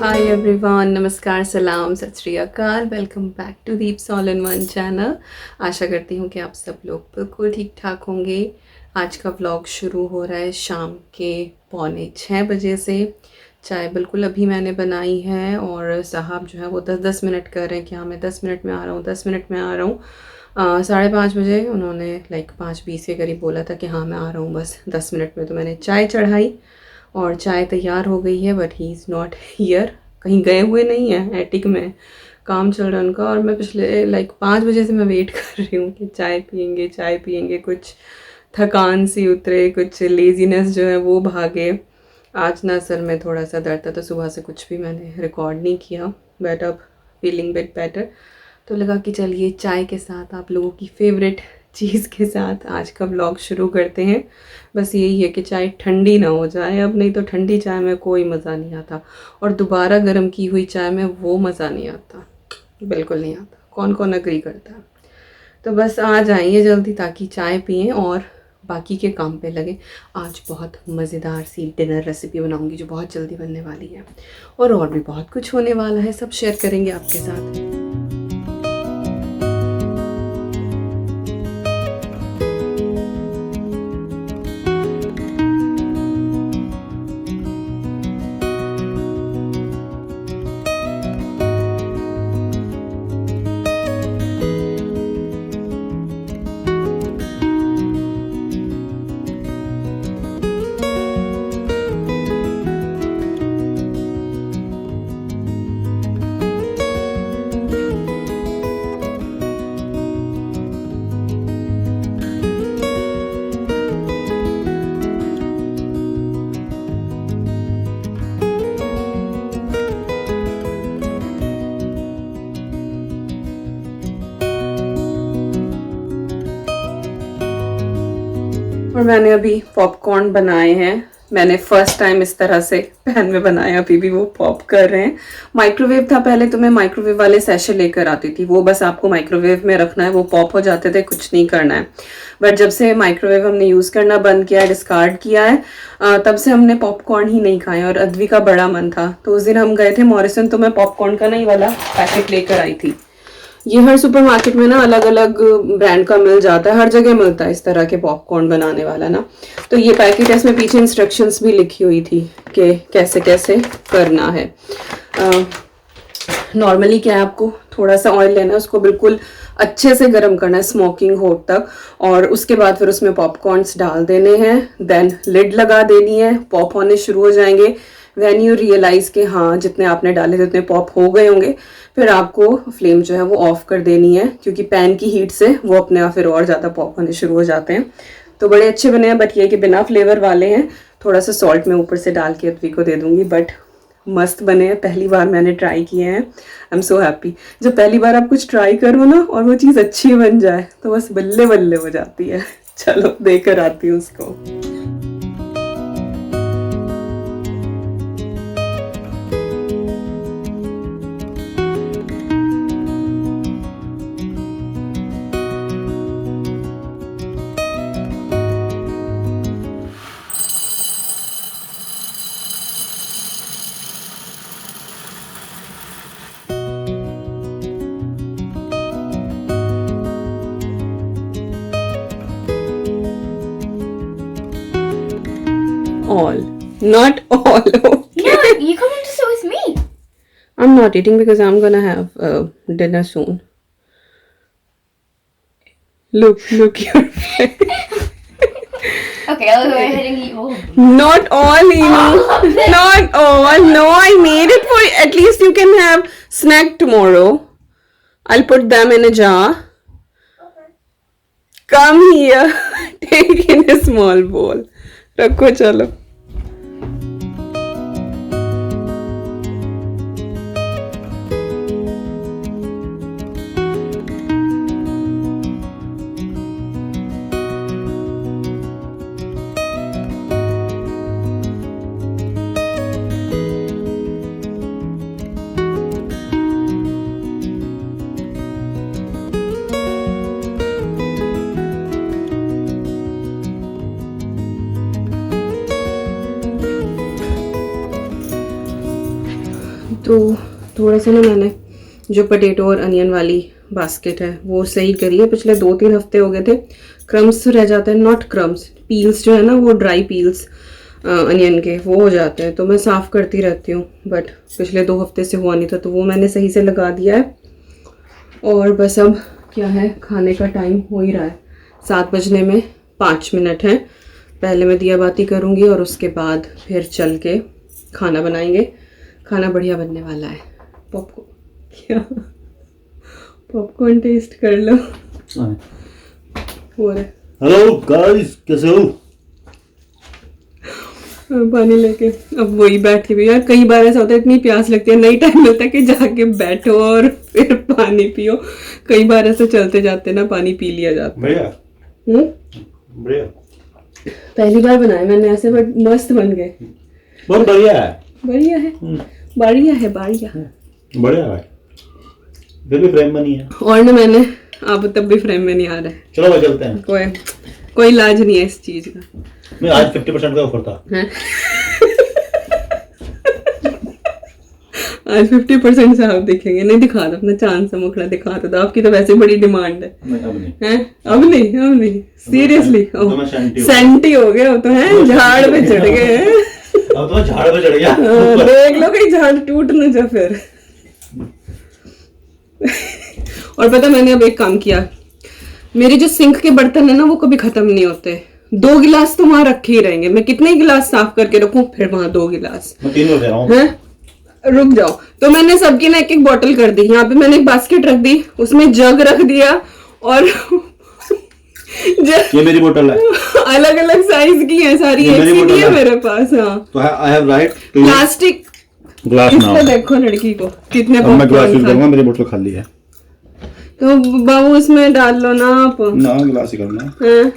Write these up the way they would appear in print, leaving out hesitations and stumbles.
Hi everyone, नमस्कार, सलाम, सत श्री अकाल। Welcome back to Deep's all in one channel. आशा करती हूँ कि आप सब लोग बिल्कुल ठीक ठाक होंगे। आज का व्लॉग शुरू हो रहा है शाम के 5:45 बजे से। चाय बिल्कुल अभी मैंने बनाई है और साहब जो है वो 10-10 मिनट कर रहे हैं कि हाँ मैं 10 मिनट में आ रहा हूँ, 10 मिनट में आ रहा हूँ। 5:30 बजे उन्होंने 5:20 के करीब बोला था कि हाँ मैं आ रहा हूँ बस 10 मिनट में। तो मैंने चाय चढ़ाई और चाय तैयार हो गई है, but he is not here. कहीं गए हुए नहीं हैं, एटिक में काम चल रहा है उनका। और मैं पिछले 5 बजे से मैं वेट कर रही हूँ कि चाय पियेंगे, चाय पियेंगे, कुछ थकान सी उतरे, कुछ लेज़ीनेस जो है वो भागे। आज ना सर में थोड़ा सा दर्द था तो सुबह से कुछ भी मैंने रिकॉर्ड नहीं किया, बट अब फीलिंग बिट बेटर। तो लगा कि चलिए चाय के साथ आप लोगों की फेवरेट चीज़ के साथ आज का व्लॉग शुरू करते हैं। बस यही है कि चाय ठंडी ना हो जाए अब, नहीं तो ठंडी चाय में कोई मज़ा नहीं आता और दोबारा गर्म की हुई चाय में वो मज़ा नहीं आता, बिल्कुल नहीं आता। कौन कौन अग्री करता है? तो बस आ जाइए जल्दी ताकि चाय पिएं और बाकी के काम पे लगे। आज बहुत मज़ेदार सी डिनर रेसिपी बनाऊंगी जो बहुत जल्दी बनने वाली है और भी बहुत कुछ होने वाला है, सब शेयर करेंगे आपके साथ। और मैंने अभी पॉपकॉर्न बनाए हैं। मैंने फर्स्ट टाइम इस तरह से पैन में बनाया, अभी भी वो पॉप कर रहे हैं। माइक्रोवेव था पहले, तो मैं माइक्रोवेव वाले सैशे लेकर आती थी, वो बस आपको माइक्रोवेव में रखना है, वो पॉप हो जाते थे, कुछ नहीं करना है। बट जब से माइक्रोवेव हमने यूज़ करना बंद किया है, डिस्कार्ड किया है, तब से हमने पॉपकॉर्न ही नहीं खाए। और अद्वी का बड़ा मन था, तो उस दिन हम गए थे मॉरिसन, तो मैं पॉपकॉर्न का नहीं वाला पैकेट लेकर आई थी। ये हर सुपरमार्केट में ना अलग अलग ब्रांड का मिल जाता है, हर जगह मिलता है इस तरह के पॉपकॉर्न बनाने वाला ना। तो ये पैकेट है, इसमें पीछे इंस्ट्रक्शंस भी लिखी हुई थी कि कैसे कैसे करना है। नॉर्मली क्या है, आपको थोड़ा सा ऑयल लेना है, उसको बिल्कुल अच्छे से गर्म करना है स्मोकिंग होट तक, और उसके बाद फिर उसमें पॉपकॉर्न्स डाल देने हैं। देन लिड लगा देनी है, पॉप होने शुरू हो जाएंगे। व्हेन यू रियलाइज के हाँ जितने आपने डाले थे उतने पॉप हो गए होंगे, फिर आपको फ्लेम जो है वो ऑफ कर देनी है, क्योंकि पैन की हीट से वो अपने आप फिर और ज़्यादा पॉप होने शुरू हो जाते हैं। तो बड़े अच्छे बने हैं, बट ये कि बिना फ्लेवर वाले हैं। थोड़ा सा सॉल्ट मैं ऊपर से डाल के अद्वी को दे दूंगी, बट मस्त बने हैं। पहली बार मैंने ट्राई किए हैं, आई एम सो हैप्पी। जब पहली बार आप कुछ ट्राई करो ना और वो चीज़ अच्छी बन जाए तो बस बल्ले बल्ले हो जाती है। चलो देकर आती हूँ उसको। All, not all. Okay. No, you come to sit with me. I'm not eating because I'm gonna have dinner soon. Look your face. Okay, I'll go ahead and eat all. Not all, not all. No, I made it for you. At least you can have snack tomorrow. I'll put them in a jar. Okay. Come here. Take in a small bowl. रखो चलो। तो थोड़ा सा ना मैंने जो potato और onion वाली बास्केट है वो सही करी है। पिछले 2-3 हफ्ते हो गए थे, क्रम्स रह जाते हैं, नॉट क्रम्स, पील्स जो है ना वो ड्राई पील्स अनियन के वो हो जाते हैं, तो मैं साफ़ करती रहती हूँ, बट पिछले 2 हफ्ते से हुआ नहीं था, तो वो मैंने सही से लगा दिया है। और बस अब क्या है, खाने का टाइम हो ही रहा है, 7 बजने में 5 मिनट हैं। पहले मैं दिया बाती करूँगी और उसके बाद फिर चल के खाना बनाएंगे। खाना बढ़िया बनने वाला है। पॉपकॉर्न क्या, पॉपकॉर्न टेस्ट कर लो। हो रहा है। हेलो गाइस, कैसे हो? पानी लेके अब वही बैठी हुई यार। कई बार ऐसा होता है, इतनी प्यास लगती है, नहीं टाइम मिलता कि जाके बैठो और फिर पानी पियो। कई बार ऐसे चलते जाते ना पानी पी लिया जाता है। बढ़िया। पहली बार बनाए मैंने ऐसे, बट मस्त बन गए। बहुत बढ़िया है। बढ़िया है, बढ़िया है, बढ़िया बढ़िया है। फिर भी फ्रेम बनी है। और ना मैंने आप तब भी फ्रेम में नहीं आ रहा है। चलो भाई चलते हैं। कोई इलाज नहीं है इस चीज का। मैं आज 50% का ऑफर था। हैं? आज 50% से आप देखेंगे। नहीं दिखा दो अपना चांद सा मुखड़ा, दिखा दो। आपकी तो वैसे बड़ी डिमांड है। अब नहीं। हैं? अब नहीं सीरियसली। तो मैं सेंटी सेंटी हो गया तो है, झाड़ पे चढ़ गए हैं। अब तो मैं झाड़ पे चढ़ गया। देख लो कहीं झाड़ टूट न जा फिर। और पता मैंने अब एक काम किया, मेरे जो सिंक के बर्तन है ना वो कभी खत्म नहीं होते। 2 गिलास तो वहां रखे ही रहेंगे। मैं कितने गिलास साफ करके रखूं, फिर वहां 2 गिलास। मैं 3 हो रहा हूं। हैं? रुक जाओ। तो मैंने सबकी ना 1-1 बॉटल कर दी। यहाँ पे मैंने एक बास्केट रख दी, उसमें जग रख दिया और ये मेरी बोतल है। अलग अलग साइज की है सारी, एक सी नहीं है मेरे पास। हाँ तो I have right two plastic glass now. इसको देखो लड़की को कितने अब मैं ग्लास यूज पॉपकॉर्न करूंगा, मेरी बोतल खाली है। तो बाबू इसमें डाल लो ना आप। ना ग्लास ही करना। हाँ?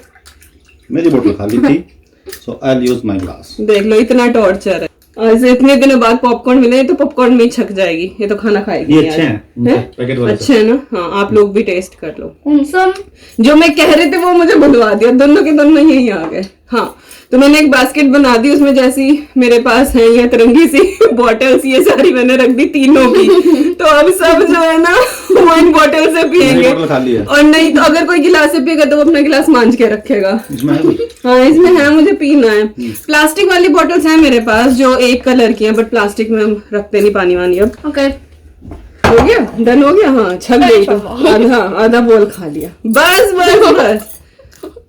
मेरी बोतल खाली थी, so I will use my glass. देख लो इतना टॉर्चर है। ऐसे इतने दिनों बाद पॉपकॉर्न मिले तो पॉपकॉर्न में ही छक जाएगी। ये तो खाना खाएगी। ये अच्छे हैं पैकेट वाले। अच्छे है ना? हाँ आप लोग भी टेस्ट कर लो। Some. जो मैं कह रहे थे वो मुझे बुलवा दिया, दोनों के दोनों यही आ गए। हाँ तो मैंने एक बास्केट बना दी, उसमें जैसी मेरे पास है ये तिरंगी सी बॉटल्स, ये सारी मैंने रख दी तीनों की। तो अब सब जो है ना वो इन बॉटल से पियेंगे। खाली है। और नहीं तो अगर कोई गिलास से पिएगा तो वो अपना गिलास मांझ के रखेगा। इसमें है कुछ? हाँ इसमें है, मुझे पीना है। प्लास्टिक वाली बॉटल्स हैं मेरे पास जो एक कलर की हैं, बट प्लास्टिक में हम रखते नहीं पानी वानी। अब Okay. हो गया, डन हो गया। हाँ छक गई तो आधा बोल खा लिया। बस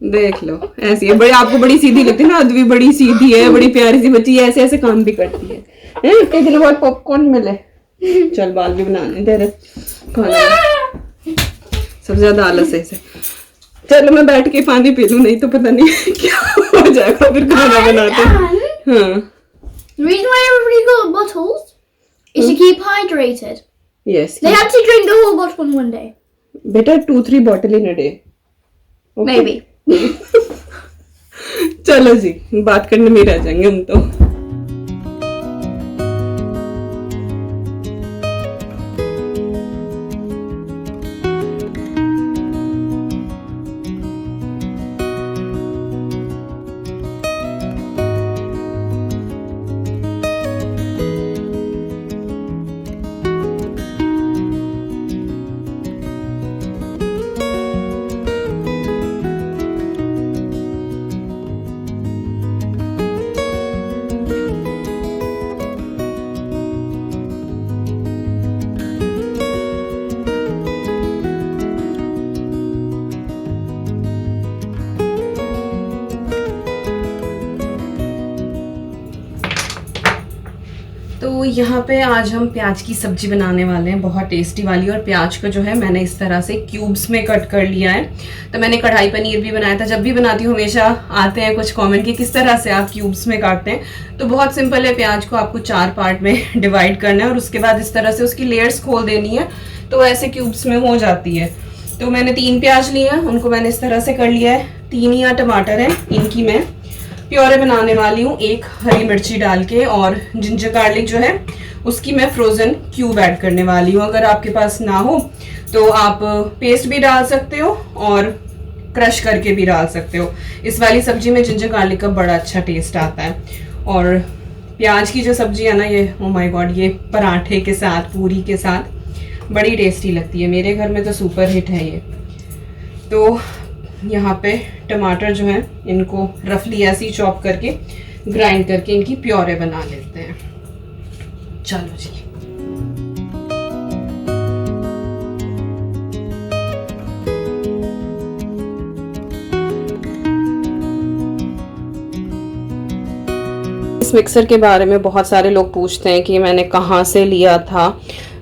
देख लो ऐसी है। बड़ी आपको बड़ी सीधी लगती है ना, अद्वी बड़ी सीधी है, बड़ी प्यारी सी बच्ची है, ऐसे ऐसे काम भी करती है। इतने दिनों बाद पॉपकॉर्न मिले, चल बाल भी बनाने तेरे खाना। सबसे ज्यादा आलस है इसे। चलो मैं बैठ के पानी पी लूं, नहीं तो पता नहीं क्या हो जाएगा फिर खाना बनाते। हाँ The reason why everybody got bottles is to keep hydrated. Yes They had to drink the whole bottle in one day. Better 2-3 bottle in a day. Maybe. चलो जी, बात करने में रह जाएंगे हम तो। तो यहाँ पे आज हम प्याज की सब्जी बनाने वाले हैं, बहुत टेस्टी वाली। और प्याज को जो है मैंने इस तरह से क्यूब्स में कट कर लिया है। तो मैंने कढ़ाई पनीर भी बनाया था। जब भी बनाती हूँ हमेशा आते हैं कुछ कमेंट कि किस तरह से आप क्यूब्स में काटते हैं। तो बहुत सिंपल है, प्याज को आपको 4 पार्ट में डिवाइड करना है और उसके बाद इस तरह से उसकी लेयर्स खोल देनी है, तो ऐसे क्यूब्स में हो जाती है। तो मैंने 3 प्याज लिए हैं, उनको मैंने इस तरह से कर लिया है। 3 या टमाटर हैं, इनकी मैं प्योरे बनाने वाली हूँ, 1 हरी मिर्ची डाल के। और जिंजर गार्लिक जो है उसकी मैं फ्रोजन क्यूब ऐड करने वाली हूँ। अगर आपके पास ना हो तो आप पेस्ट भी डाल सकते हो और क्रश करके भी डाल सकते हो। इस वाली सब्जी में जिंजर गार्लिक का बड़ा अच्छा टेस्ट आता है। और प्याज की जो सब्जी है ना, ये ओ माय गॉड, ये पराठे के साथ, पूरी के साथ बड़ी टेस्टी लगती है। मेरे घर में तो सुपर हिट है ये। तो यहाँ पे टमाटर जो हैं इनको रफली ऐसे ही चॉप करके, ग्राइंड करके इनकी प्योरे बना लेते हैं। चलो जी। इस मिक्सर के बारे में बहुत सारे लोग पूछते हैं कि मैंने कहाँ से लिया था,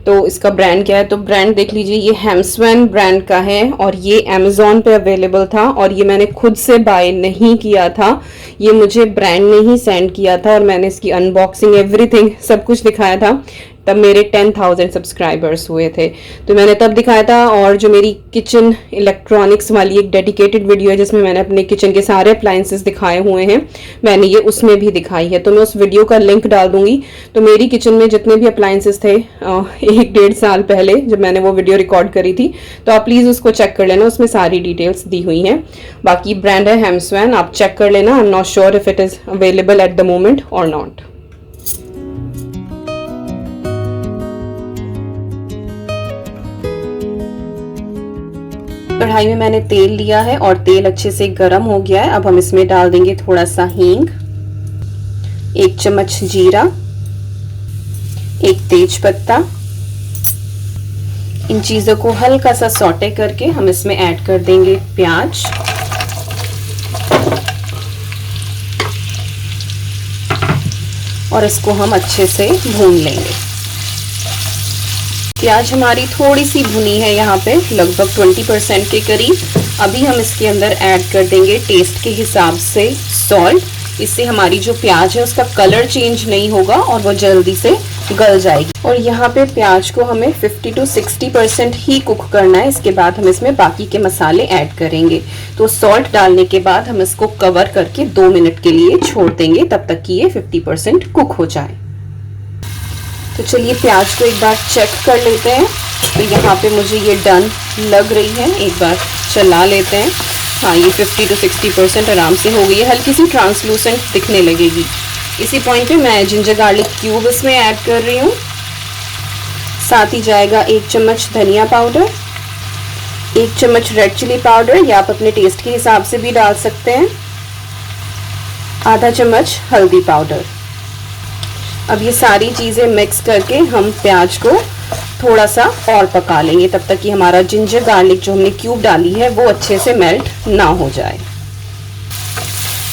तो इसका ब्रांड क्या है। तो ब्रांड देख लीजिए, ये हेम्सवैन ब्रांड का है और ये अमेज़ॉन पे अवेलेबल था और ये मैंने खुद से बाय नहीं किया था, ये मुझे ब्रांड ने ही सेंड किया था और मैंने इसकी अनबॉक्सिंग एवरीथिंग सब कुछ दिखाया था। तब मेरे 10,000 सब्सक्राइबर्स हुए थे, तो मैंने तब दिखाया था। और जो मेरी किचन इलेक्ट्रॉनिक्स वाली एक डेडिकेटेड वीडियो है जिसमें मैंने अपने किचन के सारे अप्लायंसेस दिखाए हुए हैं, मैंने ये उसमें भी दिखाई है, तो मैं उस वीडियो का लिंक डाल दूंगी। तो मेरी किचन में जितने भी अप्लायंसेस थे 1-1.5 साल पहले जब मैंने वो वीडियो रिकॉर्ड करी थी, तो आप प्लीज़ उसको चेक कर लेना, उसमें सारी डिटेल्स दी हुई हैं। बाकी ब्रांड है हेम्सवैन, आप चेक कर लेना। I am not sure if it is available at the moment और नॉट। कढ़ाई में मैंने तेल लिया है और तेल अच्छे से गर्म हो गया है। अब हम इसमें डाल देंगे थोड़ा सा हींग, 1 चम्मच जीरा, 1 तेज पत्ता। इन चीजों को हल्का सा सौटे करके हम इसमें ऐड कर देंगे प्याज और इसको हम अच्छे से भून लेंगे। प्याज हमारी थोड़ी सी भुनी है यहाँ पे, लगभग 20% के करीब। अभी हम इसके अंदर ऐड कर देंगे टेस्ट के हिसाब से सॉल्ट। इससे हमारी जो प्याज है उसका कलर चेंज नहीं होगा और वो जल्दी से गल जाएगी। और यहाँ पे प्याज को हमें 50 to 60% ही कुक करना है। इसके बाद हम इसमें बाकी के मसाले ऐड करेंगे। तो सॉल्ट डालने के बाद हम इसको कवर करके 2 मिनट के लिए छोड़ देंगे, तब तक कि ये 50% कुक हो जाए। तो चलिए प्याज को एक बार चेक कर लेते हैं। तो यहाँ पे मुझे ये डन लग रही है, एक बार चला लेते हैं। हाँ, ये 50 to 60% आराम से हो गई है, हल्की सी ट्रांसलूसेंट दिखने लगेगी। इसी पॉइंट पे मैं जिंजर गार्लिक क्यूब इसमें ऐड कर रही हूँ। साथ ही जाएगा 1 चम्मच धनिया पाउडर, 1 चम्मच रेड चिली पाउडर, या आप अपने टेस्ट के हिसाब से भी डाल सकते हैं, आधा चम्मच हल्दी पाउडर। अब ये सारी चीज़ें मिक्स करके हम प्याज को थोड़ा सा और पका लेंगे, तब तक कि हमारा जिंजर गार्लिक जो हमने क्यूब डाली है वो अच्छे से मेल्ट ना हो जाए।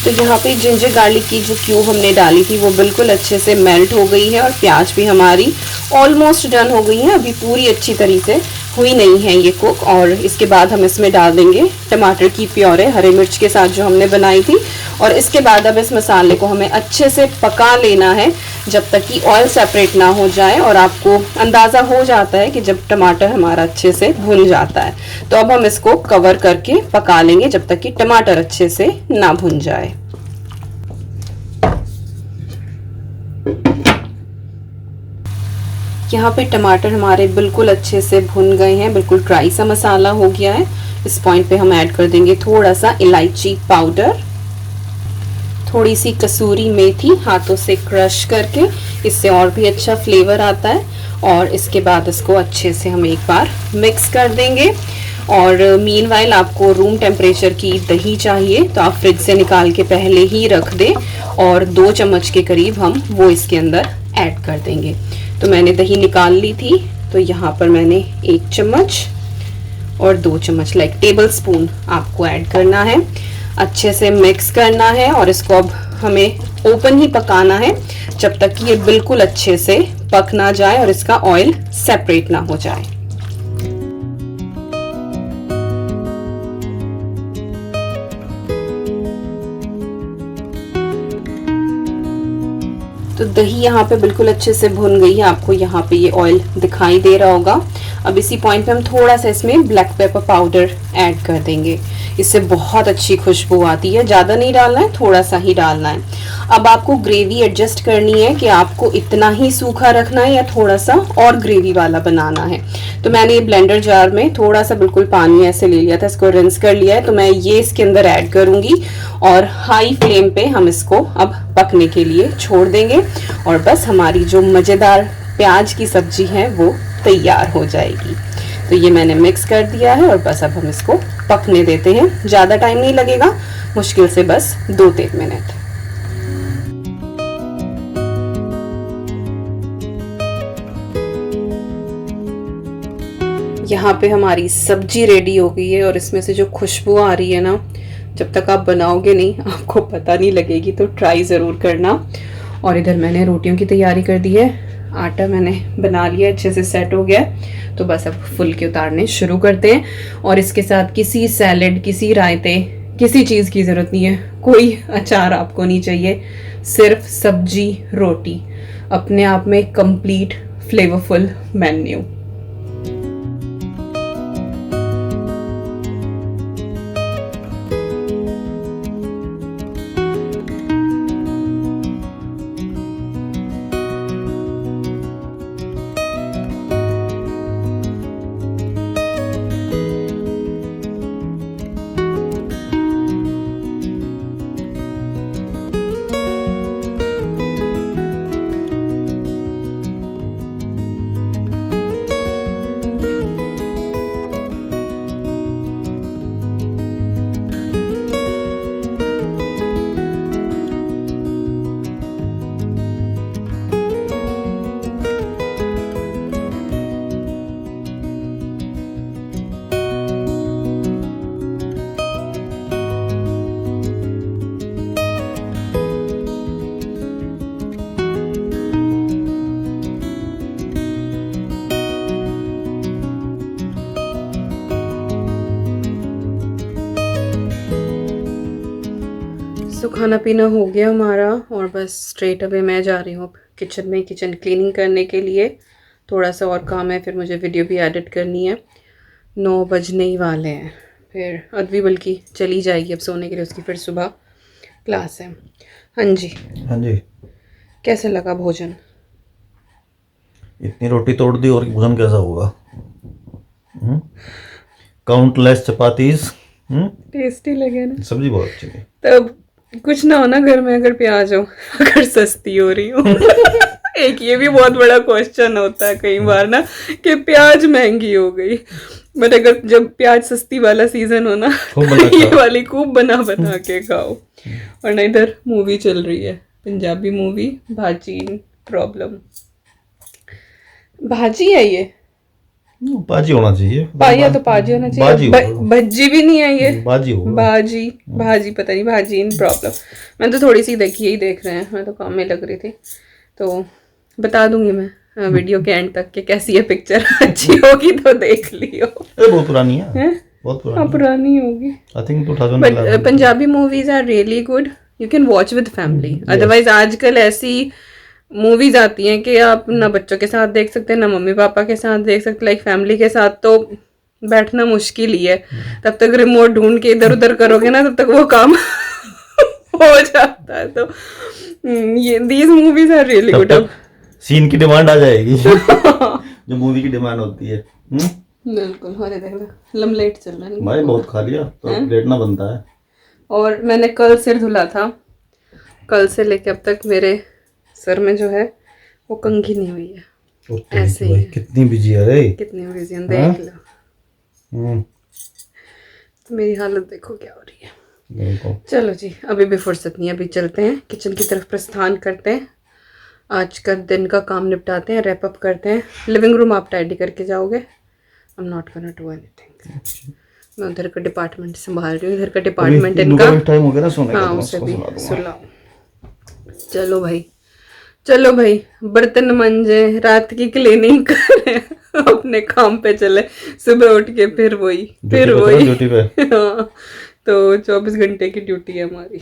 तो यहाँ पे जिंजर गार्लिक की जो क्यूब हमने डाली थी वो बिल्कुल अच्छे से मेल्ट हो गई है और प्याज भी हमारी ऑलमोस्ट डन हो गई है। अभी पूरी अच्छी तरीके से हुई नहीं है ये कुक। और इसके बाद हम इसमें डाल देंगे टमाटर की प्योरे हरे मिर्च के साथ जो हमने बनाई थी। और इसके बाद अब इस मसाले को हमें अच्छे से पका लेना है जब तक कि ऑयल सेपरेट ना हो जाए। और आपको अंदाज़ा हो जाता है कि जब टमाटर हमारा अच्छे से भुन जाता है, तो अब हम इसको कवर करके पका लेंगे जब तक कि टमाटर अच्छे से ना भुन जाए। यहाँ पे टमाटर हमारे बिल्कुल अच्छे से भुन गए हैं, बिल्कुल ड्राई सा मसाला हो गया है। इस पॉइंट पे हम ऐड कर देंगे थोड़ा सा इलायची पाउडर, थोड़ी सी कसूरी मेथी हाथों से क्रश करके, इससे और भी अच्छा फ्लेवर आता है। और इसके बाद इसको अच्छे से हम एक बार मिक्स कर देंगे। और मीनवाइल आपको रूम टेम्परेचर की दही चाहिए तो आप फ्रिज से निकाल के पहले ही रख दें और 2 चम्मच के करीब हम वो इसके अंदर ऐड कर देंगे। तो मैंने दही निकाल ली थी, तो यहाँ पर मैंने 1 चम्मच और 2 चम्मच लाइक टेबल स्पून आपको ऐड करना है। अच्छे से मिक्स करना है और इसको अब हमें ओपन ही पकाना है जब तक कि ये बिल्कुल अच्छे से पक ना जाए और इसका ऑयल सेपरेट ना हो जाए। तो दही यहाँ पे बिल्कुल अच्छे से भुन गई है, आपको यहाँ पे ये ऑयल दिखाई दे रहा होगा। अब इसी पॉइंट पे हम थोड़ा सा इसमें ब्लैक पेपर पाउडर ऐड कर देंगे। इससे बहुत अच्छी खुशबू आती है। ज़्यादा नहीं डालना है, थोड़ा सा ही डालना है। अब आपको ग्रेवी एडजस्ट करनी है कि आपको इतना ही सूखा रखना है या थोड़ा सा और ग्रेवी वाला बनाना है। तो मैंने ये ब्लेंडर जार में थोड़ा सा बिल्कुल पानी ऐसे ले लिया था, इसको रिंस कर लिया है। तो मैं ये इसके अंदर ऐड करूँगी और हाई फ्लेम पे हम इसको अब पकने के लिए छोड़ देंगे और बस हमारी जो मज़ेदार प्याज की सब्जी है वो तैयार हो जाएगी। तो ये मैंने मिक्स कर दिया है और बस अब हम इसको पकने देते हैं। ज़्यादा टाइम नहीं लगेगा, मुश्किल से बस 2-3 मिनट। यहाँ पे हमारी सब्जी रेडी हो गई है और इसमें से जो खुशबू आ रही है ना, जब तक आप बनाओगे नहीं आपको पता नहीं लगेगी, तो ट्राई ज़रूर करना। और इधर मैंने रोटियों की तैयारी कर दी है, आटा मैंने बना लिया, अच्छे से सेट हो गया। तो बस अब फुलके उतारने शुरू करते हैं। और इसके साथ किसी सैलेड, किसी रायते, किसी चीज़ की ज़रूरत नहीं है, कोई अचार आपको नहीं चाहिए, सिर्फ सब्जी रोटी, अपने आप में कंप्लीट फ्लेवरफुल मेन्यू। तो खाना पीना हो गया हमारा और बस स्ट्रेट अवे मैं जा रही हूँ अब किचन में, किचन क्लीनिंग करने के लिए। थोड़ा सा और काम है, फिर मुझे वीडियो भी एडिट करनी है। 9 बजने ही वाले हैं, फिर अदवी बल्कि चली जाएगी अब सोने के लिए, उसकी फिर सुबह क्लास है। हाँ जी हाँ जी। कैसे लगा भोजन? इतनी रोटी तोड़ दी और भोजन कैसा होगा? Countless chapatis. टेस्टी लगे ना? सब्जी बहुत अच्छी थी। तब कुछ ना हो ना घर में, अगर प्याज हो, अगर सस्ती हो रही हो। एक ये भी बहुत बड़ा क्वेश्चन होता है कई बार ना कि प्याज महंगी हो गई, बट अगर जब प्याज सस्ती वाला सीजन हो ना, ये वाली खूब बना बना के खाओ। और ना इधर मूवी चल रही है, पंजाबी मूवी, भाजीन प्रॉब्लम। भाजी है ये? बाजी होना चाहिए। या तो पाजी होना चाहिए, भज्जी भी नहीं है ये, बाजी होगा। भाजी पता नहीं, भाजी इन प्रॉब्लम। मैं तो थोड़ी सी देखी, यही देख रहे हैं, मैं तो काम में लग रही थी। तो बता दूंगी मैं वीडियो के एंड तक कि कैसी है पिक्चर। अच्छी होगी तो देख लियो। बहुत पुरानी है? बहुत पुरानी होगी I think 2011। But Punjabi movies are really good, you can watch with family. Otherwise आजकल ऐसी मूवीज आती हैं कि आप ना बच्चों के साथ देख सकते हैं, ना मम्मी पापा के साथ देख सकते, लाइक फैमिली के साथ तो बैठना मुश्किल ही है। तब तक रिमोट ढूंढ के इधर उधर करोगे ना, तब तक वो काम हो जाता है। तो ये these movies are really good. अब सीन की डिमांड आ जाएगी। जो मूवी की डिमांड होती है। बिल्कुल। अरे देखना लमलेट चल रहा है भाई, बहुत खा लिया तो लेटना बनता है। और मैंने कल सिर धुला था, कल से लेके अब तक मेरे सर में जो है वो कंघी नहीं हुई है। ऐसे ही कितनी बिजी है रे, कितनी बिजी है, देख लो। तो मेरी हालत देखो क्या हो रही है। चलो जी, अभी भी फुर्सत नहीं है, अभी चलते हैं किचन की तरफ प्रस्थान करते हैं। आज का दिन का काम निपटाते हैं, रैप अप करते हैं। लिविंग रूम आप टाइडी करके जाओगे, I am not gonna do anything. मैं उधर का डिपार्टमेंट संभाल रही हूँ, इधर का डिपार्टमेंट इनका टाइम हो गया ना सोने का। हाँ, उसे भी सुलाओ। चलो भाई, बर्तन मंजे, रात की क्लीनिंग करें, अपने काम पे चले। सुबह उठ के फिर वही ड्यूटी पे। हाँ, तो 24 घंटे की ड्यूटी है हमारी।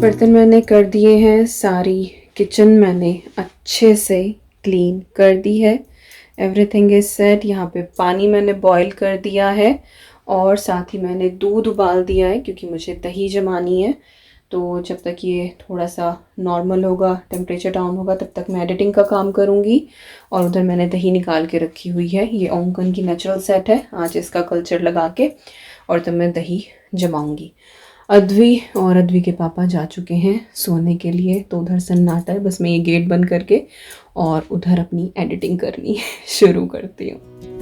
बर्तन मैंने कर दिए हैं, सारी किचन मैंने अच्छे से क्लीन कर दी है। Everything is set. यहाँ पे पानी मैंने बॉईल कर दिया है और साथ ही मैंने दूध उबाल दिया है क्योंकि मुझे दही जमानी है। तो जब तक ये थोड़ा सा नॉर्मल होगा, टेम्परेचर डाउन होगा, तब तक मैं एडिटिंग का काम करूँगी। और उधर मैंने दही निकाल के रखी हुई है। ये ओंकन की नेचुरल सेट है, आज इसका कल्चर लगा के और तब मैं दही जमाऊँगी। अद्वी और अद्वी के पापा जा चुके हैं सोने के लिए, तो उधर सन्नाटा है। बस मैं ये गेट बंद करके और उधर अपनी एडिटिंग करनी शुरू करती हूँ।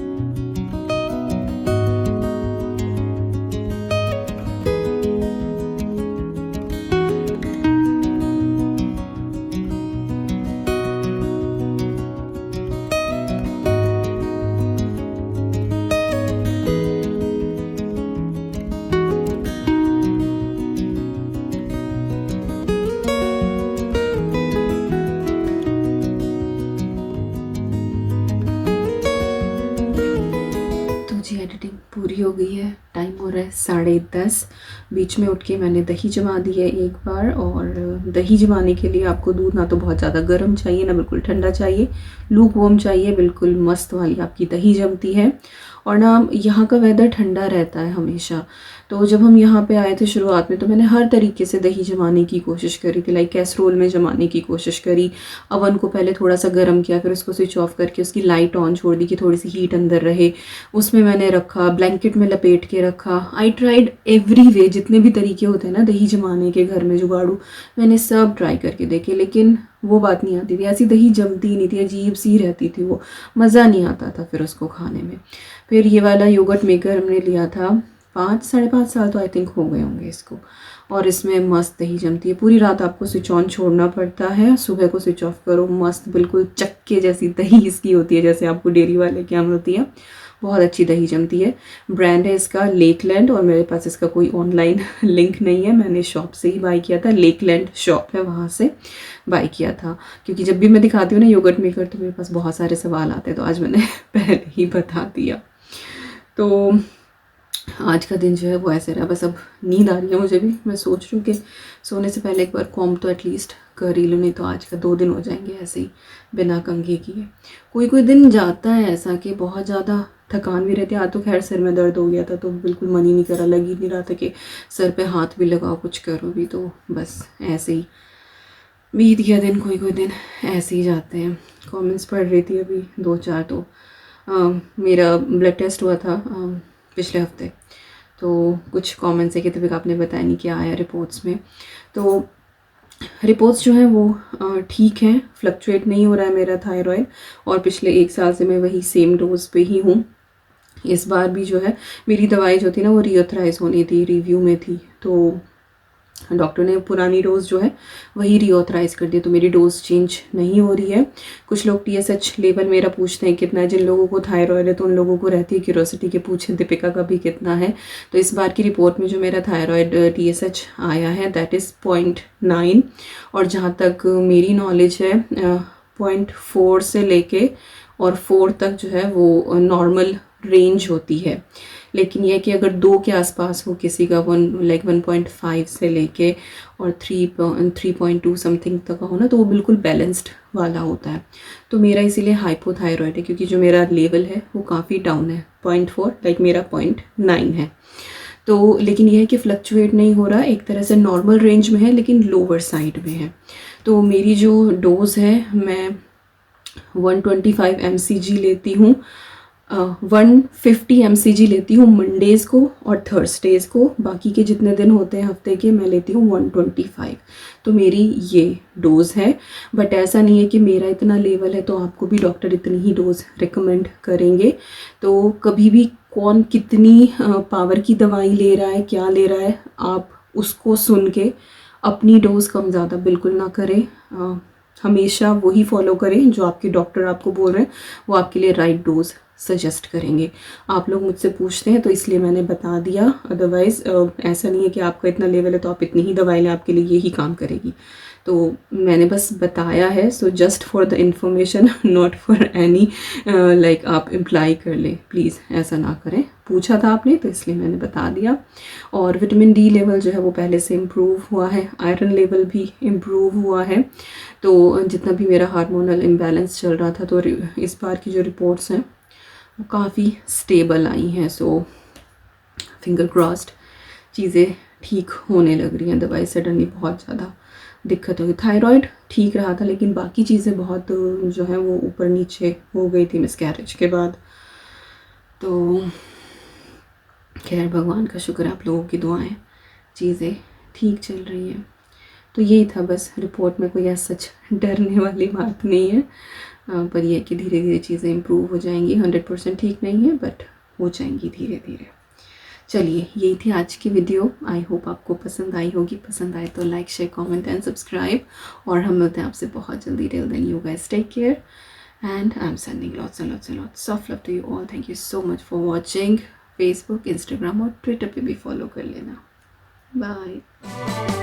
एडिटिंग पूरी हो गई है। टाइम हो रहा है 10:30। बीच में उठ के मैंने दही जमा दी है एक बार। और दही जमाने के लिए आपको दूध ना तो बहुत ज़्यादा गर्म चाहिए ना बिल्कुल ठंडा चाहिए, लूक वार्म चाहिए। बिल्कुल मस्त वाली आपकी दही जमती है। और ना यहाँ का वेदर ठंडा रहता है हमेशा। तो जब हम यहाँ पे आए थे शुरुआत में, तो मैंने हर तरीके से दही जमाने की कोशिश करी थी। लाइक कैसरोल में जमाने की कोशिश करी, अवन को पहले थोड़ा सा गर्म किया, फिर उसको स्विच ऑफ करके उसकी लाइट ऑन छोड़ दी कि थोड़ी सी हीट अंदर रहे। उसमें मैंने रखा, ब्लैंकेट में लपेट के रखा। आई ट्राइड एवरी वे, जितने भी तरीके होते हैं ना दही जमाने के घर में जुगाड़ू, मैंने सब ट्राई करके देखे, लेकिन वो बात नहीं आती थी। ऐसी दही जमती नहीं थी, अजीब सी रहती थी, वो मज़ा नहीं आता था फिर उसको खाने में। फिर ये वाला योगर्ट मेकर हमने लिया था, 5-5.5 साल तो आई थिंक हो गए होंगे इसको। और इसमें मस्त दही जमती है। पूरी रात आपको स्विच ऑन छोड़ना पड़ता है, सुबह को स्विच ऑफ करो, मस्त बिल्कुल चक्के जैसी दही इसकी होती है, जैसे आपको डेयरी वाले के यहाँ मिलती है। बहुत अच्छी दही जमती है। ब्रांड है इसका लेकलैंड, और मेरे पास इसका कोई ऑनलाइन लिंक नहीं है, मैंने शॉप से ही बाई किया था। लेकलैंड शॉप है, वहाँ से बाई किया था। क्योंकि जब भी मैं दिखाती हूँ ना योगर्ट मेकर, तो मेरे पास बहुत सारे सवाल आते हैं, तो आज मैंने पहले ही बता दिया। तो आज का दिन जो है वो ऐसे रहा। बस अब नींद आ रही है मुझे भी। मैं सोच रही हूँ कि सोने से पहले एक बार कॉम तो एटलीस्ट कर ही लूँ, नहीं तो आज का 2 दिन हो जाएंगे ऐसे ही बिना कंघी किए। कोई दिन जाता है ऐसा कि बहुत ज़्यादा थकान भी रहती है। आज तो खैर सिर में दर्द हो गया था, तो बिल्कुल मन ही नहीं करा, लग ही नहीं रहा था कि सर पे हाथ भी लगाओ, कुछ करो भी। तो बस ऐसे ही बीत गया दिन। कोई दिन ऐसे ही जाते हैं। कमेंट्स पढ़ रही थी अभी 2-4, तो मेरा ब्लड टेस्ट हुआ था पिछले हफ्ते, तो कुछ कमेंट्स है कि तभी आपने बताया नहीं क्या आया रिपोर्ट्स में। तो रिपोर्ट्स जो हैं वो ठीक हैं, फ्लक्चुएट नहीं हो रहा है मेरा थायराइड, और पिछले 1 साल से मैं वही सेम डोज पे ही हूँ। इस बार भी जो है मेरी दवाई जो थी ना वो रीऑथराइज होनी थी, रिव्यू में थी, तो डॉक्टर ने पुरानी डोज जो है वही रीऑथराइज कर दी, तो मेरी डोज चेंज नहीं हो रही है। कुछ लोग TSH लेवल मेरा पूछते हैं कितना है। जिन लोगों को थायराइड है तो उन लोगों को रहती है क्यूरोसिटी कि पूछें दीपिका का भी कितना है। तो इस बार की रिपोर्ट में जो मेरा थायराइड TSH आया है दैट इज़ 0.9, और जहाँ तक मेरी नॉलेज है 0.4 से लेके और 4 तक जो है वो नॉर्मल रेंज होती है। लेकिन यह कि अगर 2 के आसपास हो किसी का, 1.5 से लेके और 3.2 समथिंग तक का हो ना, तो वो बिल्कुल बैलेंस्ड वाला होता है। तो मेरा इसीलिए हाइपोथायरॉयड है, क्योंकि जो मेरा लेवल है वो काफ़ी डाउन है, 0.4, लाइक मेरा 0.9 है। तो लेकिन यह है कि फ्लक्चुएट नहीं हो रहा, एक तरह से नॉर्मल रेंज में है, लेकिन लोअर साइड में है। तो मेरी जो डोज़ है मैं 125 mcg लेती हूँ, 150 mcg लेती हूँ मंडेज़ को और थर्सडेज़ को। बाकी के जितने दिन होते हैं हफ्ते के मैं लेती हूँ 125। तो मेरी ये डोज़ है। बट ऐसा नहीं है कि मेरा इतना लेवल है तो आपको भी डॉक्टर इतनी ही डोज़ रिकमेंड करेंगे। तो कभी भी कौन कितनी पावर की दवाई ले रहा है, क्या ले रहा है, आप उसको सुन के अपनी डोज़ कम ज़्यादा बिल्कुल ना करें। हमेशा वही फॉलो करें जो आपके डॉक्टर आपको बोल रहे हैं, वो आपके लिए राइट डोज़ सजेस्ट करेंगे। आप लोग मुझसे पूछते हैं तो इसलिए मैंने बता दिया, अदरवाइज़ ऐसा नहीं है कि आपका इतना लेवल है तो आप इतनी ही दवाई लें, आपके लिए यही काम करेगी। तो मैंने बस बताया है, so just for the information, not for any like आप इम्प्लाई कर लें, प्लीज़ ऐसा ना करें। पूछा था आपने तो इसलिए मैंने बता दिया। और विटामिन डी लेवल जो है वो पहले से इम्प्रूव हुआ है, आयरन लेवल भी इम्प्रूव हुआ है। तो जितना भी मेरा हार्मोनल इम्बैलेंस चल रहा था, तो इस बार की जो रिपोर्ट्स हैं वो काफ़ी स्टेबल आई हैं। सो फिंगर क्रॉस्ड चीज़ें ठीक होने लग रही हैं। दवाई सडनली बहुत ज़्यादा दिक्कत होगी। थायराइड ठीक रहा था, लेकिन बाकी चीज़ें बहुत जो है वो ऊपर नीचे हो गई थी मिसकैरेज के बाद। तो खैर भगवान का शुक्र है, आप लोगों की दुआएं, चीज़ें ठीक चल रही हैं। तो यही था बस, रिपोर्ट में कोई ऐसा सच डरने वाली बात नहीं है, पर यह कि धीरे धीरे चीज़ें इम्प्रूव हो जाएंगी। 100% ठीक नहीं है, बट हो जाएंगी धीरे धीरे। चलिए, यही थी आज की वीडियो। आई होप आपको पसंद आई होगी। पसंद आए तो like, share, comment and subscribe. और हम मिलते हैं आपसे बहुत जल्दी। Till then you guys take care and I am sending lots and lots and lots of love to you all. Thank you so much for watching. Facebook, Instagram और Twitter पे भी फॉलो कर लेना। बाय।